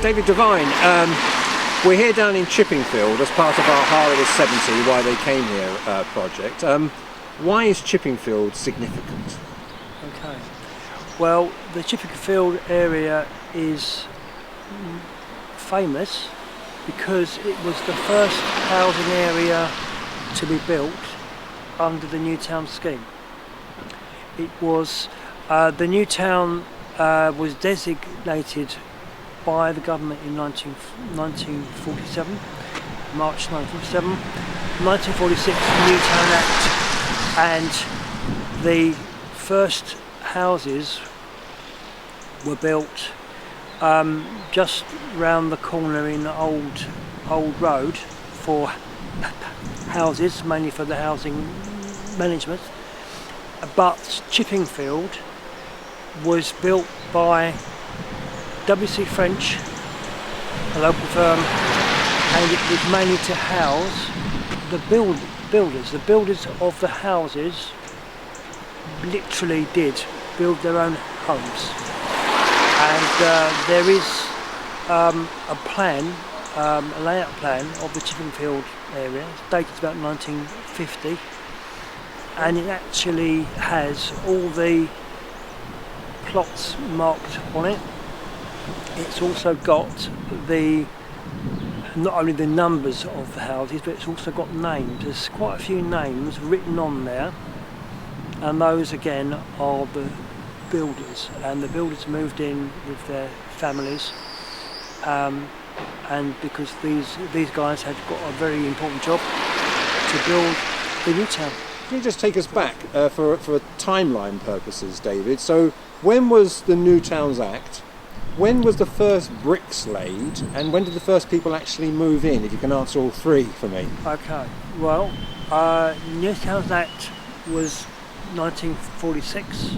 David Devine. We're here down in Chippingfield as part of our Harlow 70 Why They Came Here project. Why is Chippingfield significant? Okay. Well, the Chippingfield area is famous because it was the first housing area to be built under the New Town scheme. It was the New Town was designated by the government in 1947, March 1947, 1946 New Town Act, and the first houses were built just round the corner in the old road for houses, mainly for the housing management. But Chippingfield was built by W.C. French, a local firm, and it was mainly to house the builders. The builders of the houses literally did build their own homes. And there is a plan, a layout plan of the Chippingfield area. It's dated about 1950, and it actually has all the plots marked on it. It's also got not only the numbers of the houses, but it's also got names. There's quite a few names written on there, and those again are the builders, and the builders moved in with their families, and because these guys had got a very important job to build the new town. Can you just take us back for timeline purposes, David? So when was the New Towns Act? When was the first bricks laid, and when did the first people actually move in? If you can answer all three for me. Okay, well, New Towns Act was 1946.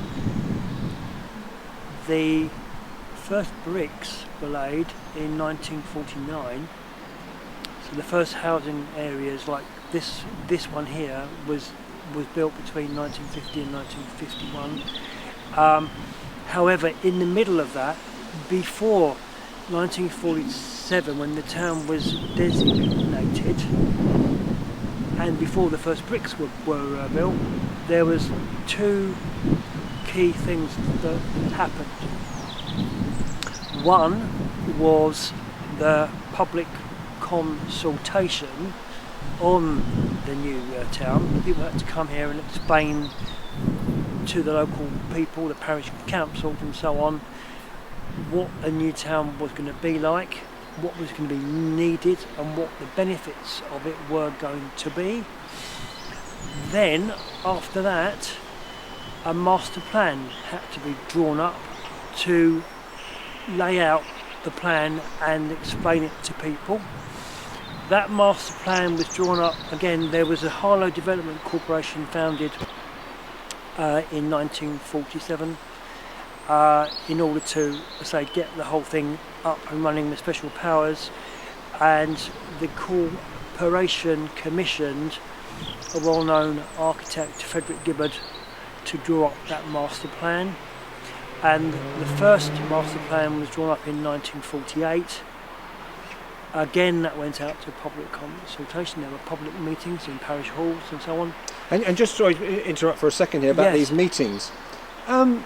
The first bricks were laid in 1949. So the first housing areas like this one here was built between 1950 and 1951. However, in the middle of that, before 1947, when the town was designated, and before the first bricks were built, there was two key things that happened. One was the public consultation on the new town. People had to come here and explain to the local people, the parish councils and so on, what a new town was going to be like, what was going to be needed, and what the benefits of it were going to be. Then, after that, a master plan had to be drawn up to lay out the plan and explain it to people. That master plan was drawn up, again, there was a Harlow Development Corporation founded in 1947 in order to, say, get the whole thing up and running with special powers, and the corporation commissioned a well-known architect, Frederick Gibbard, to draw up that master plan. And the first master plan was drawn up in 1948. Again, that went out to public consultation. There were public meetings in parish halls and so on. And just sorry to interrupt for a second here about yes. these meetings.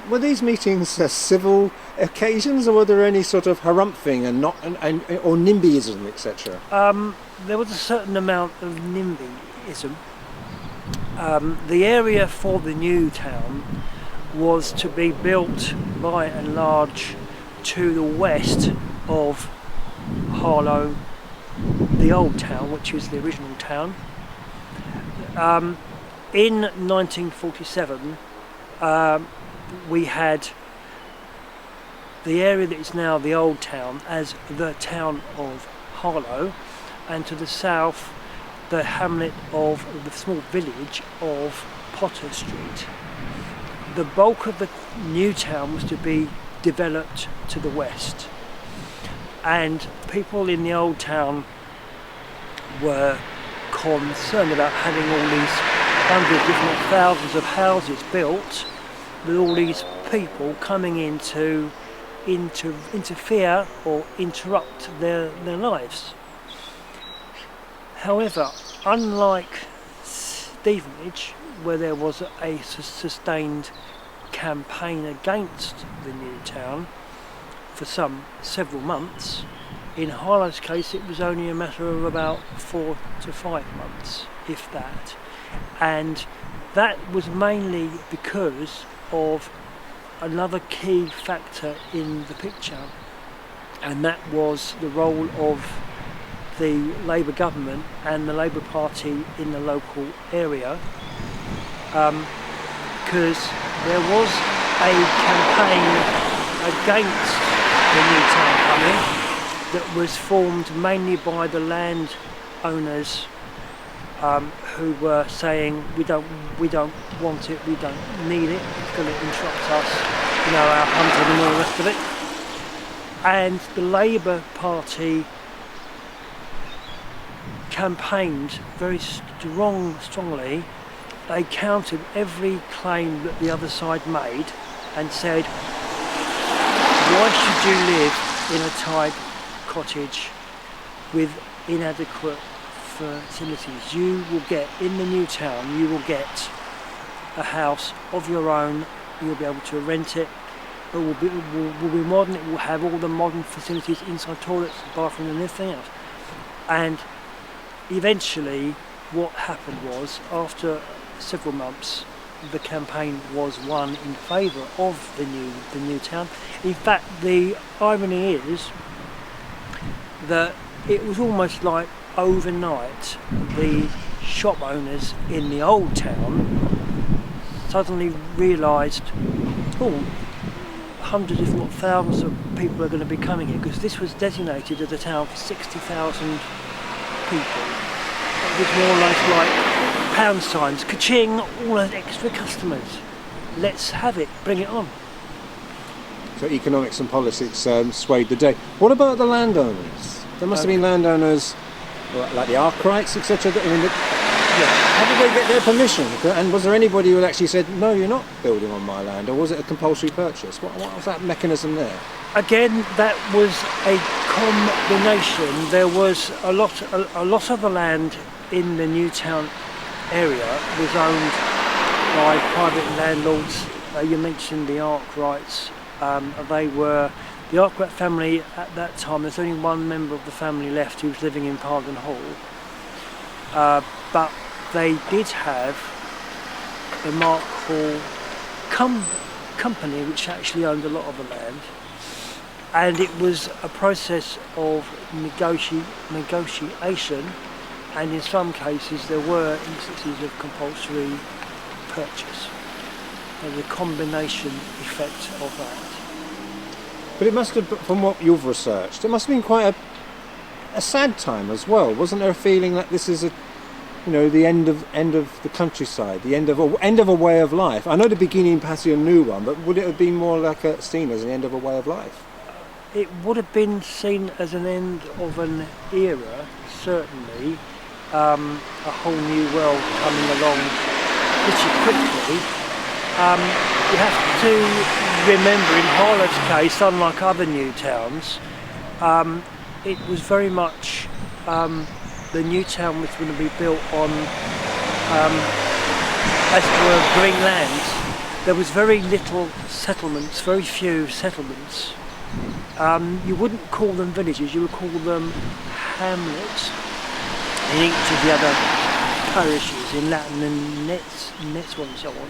Were these meetings civil occasions, or were there any sort of harumphing or NIMBYism, etc.? There was a certain amount of NIMBYism. The area for the new town was to be built by and large to the west of Harlow, the old town, which is the original town. In 1947, we had the area that is now the old town as the town of Harlow, and to the south the hamlet of the small village of Potter Street. The bulk of the new town was to be developed to the west, and people in the old town were concerned about having all these hundreds, if not thousands, of houses built with all these people coming into interfere or interrupt their lives. However, unlike Stevenage, where there was a sustained campaign against the new town for several months, in Harlow's case it was only a matter of about 4 to 5 months, if that. And that was mainly because of another key factor in the picture, and that was the role of the Labour government and the Labour Party in the local area, because there was a campaign against the new town coming that was formed mainly by the land owners, who were saying we don't want it, we don't need it, it's going to interrupt us, our hunting and all the rest of it. And the Labour Party campaigned very strongly. They countered every claim that the other side made and said, why should you live in a tied cottage with inadequate facilities? You will get, in the new town, you will get a house of your own, you'll be able to rent it, it will be modern, it will have all the modern facilities inside, toilets, bathroom and everything else. And eventually what happened was, after several months, the campaign was won in favour of the new town. In fact, the irony is that it was almost like overnight the shop owners in the old town suddenly realised, hundreds if not thousands of people are going to be coming here, because this was designated as a town for 60,000 people. It was more or less like pound signs, ka-ching, all those extra customers. Let's have it, bring it on. So economics and politics swayed the day. What about the landowners? There must have been landowners like the Arkwrights, etc. How did they get their permission? And was there anybody who actually said, no, you're not building on my land, or was it a compulsory purchase? What was that mechanism there? Again, that was a combination. There was a lot of the land in the new town area was owned by private landlords. You mentioned the Arkwrights. They were the Arkwright family at that time. There's only one member of the family left who was living in Parden Hall, but they did have the Mark Hall company, which actually owned a lot of the land, and it was a process of negotiation, and in some cases there were instances of compulsory purchase. There was a combination effect of that. But it must have, from what you've researched, it must have been quite a sad time as well. Wasn't there a feeling that this is the end of the countryside, the end of a way of life? I know the beginning perhaps a new one, but would it have been more like seen as the end of a way of life? It would have been seen as an end of an era, certainly. A whole new world coming along pretty quickly. You have to remember, in Harlow's case, unlike other new towns, it was very much the new town was going to be built on, as it were, green lands. There was very little settlements, very few settlements. You wouldn't call them villages, you would call them hamlets in each of the other parishes, in Latin and Nets and so on.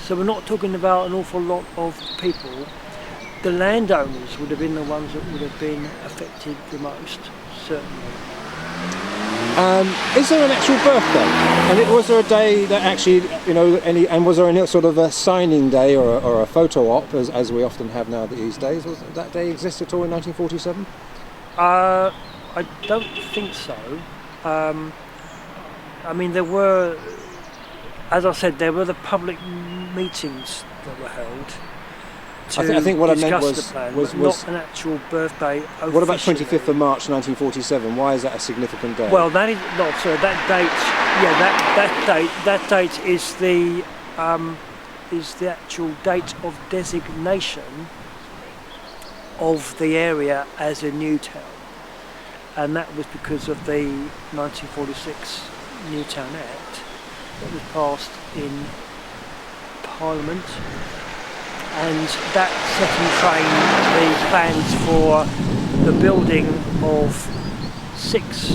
So we're not talking about an awful lot of people. The landowners would have been the ones that would have been affected the most, certainly. Is there an actual birthday? And was there a day that actually, and was there any sort of a signing day or a photo op, as we often have now these days? Was that day exist at all in 1947? I don't think so. There were, as I said, there were the public meetings that were held. I think what I meant was not an actual birthday. What about 25th of March 1947? Why is that a significant day? Well, that is not. Sorry, that date. Yeah, that date is the actual date of designation of the area as a new town, and that was because of the 1946 New Town Act that was passed in Parliament, and that set in train the plans for the building of 6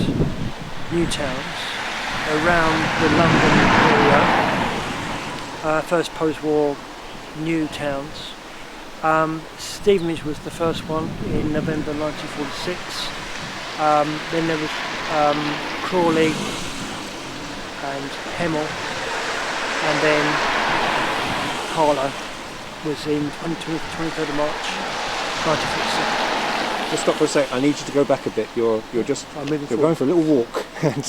new towns around the London area, first post-war new towns. Stevenage was the first one in November 1946. Then there was Crawley and Hemel, and then Harlow was in 23rd of March 1947. Just stop for a sec. I need you to go back a bit. You're going for a little walk, and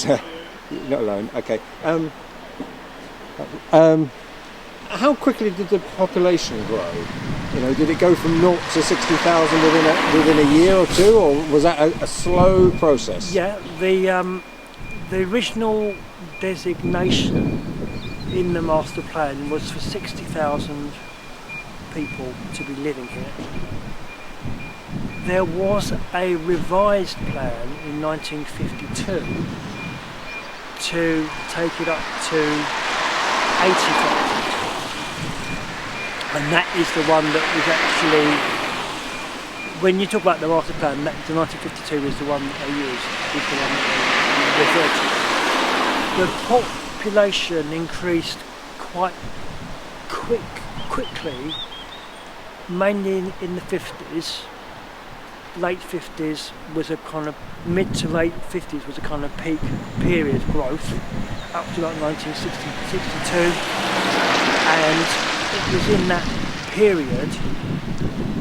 you're not alone. Okay. How quickly did the population grow? You know, did it go from 0 to 60,000 within a year or two, or was that a slow process? Yeah, the original designation in the master plan was for 60,000 people to be living here. There was a revised plan in 1952 to take it up to 80,000. And that is the one that was actually, when you talk about the master plan, the 1952 is the one that they used, is the one that they referred to. The population increased quite quickly, mainly in the 50s. Late 50s was a kind of, mid to late 50s was a kind of peak period growth, up to like 1962, and it was in that period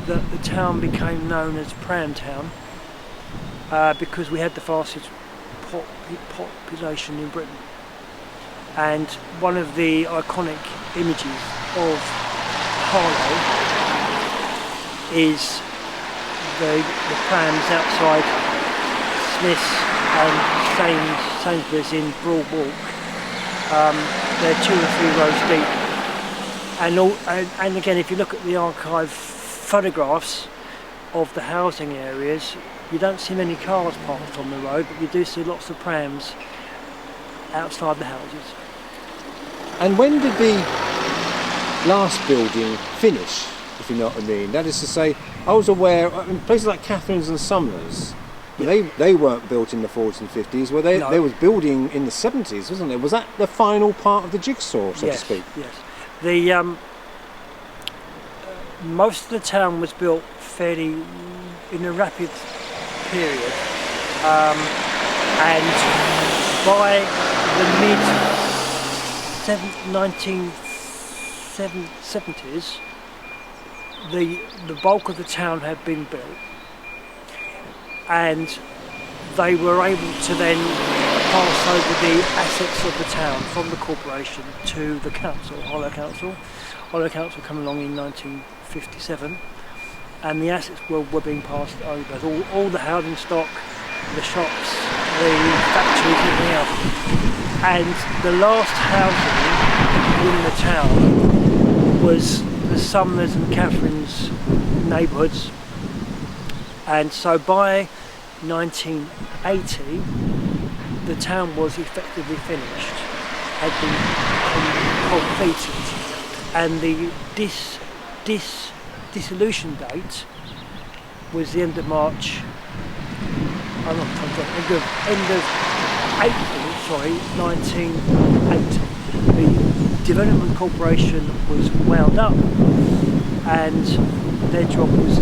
that the town became known as Pram Town, because we had the fastest population in Britain. And one of the iconic images of Harlow is the prams outside Smith's and Sainsbury's in Broad Walk. They're 2 or 3 rows deep. And again, if you look at the archive photographs of the housing areas, you don't see many cars parked on the road, but you do see lots of prams outside the houses. And when did the last building finish, if you know what I mean? That is to say, I was aware, places like Catherine's and Sumner's, they weren't built in the 40s and 50s, were they? No. They was building in the 70s, wasn't it? Was that the final part of the jigsaw, so to speak? Yes. The most of the town was built fairly in a rapid period, and by the mid 1970s, the bulk of the town had been built, and they were able to then pass over the assets of the town from the corporation to the council, Harlow Council. Harlow Council came along in 1957, and the assets were being passed over. All the housing stock, the shops, the factories, everything else. And the last housing in the town was the Sumners and Catherine's neighbourhoods. And so by 1980, the town was effectively finished, had been completed, and the dissolution date was the end of March. End of April, 1980. The Development Corporation was wound up, and their job was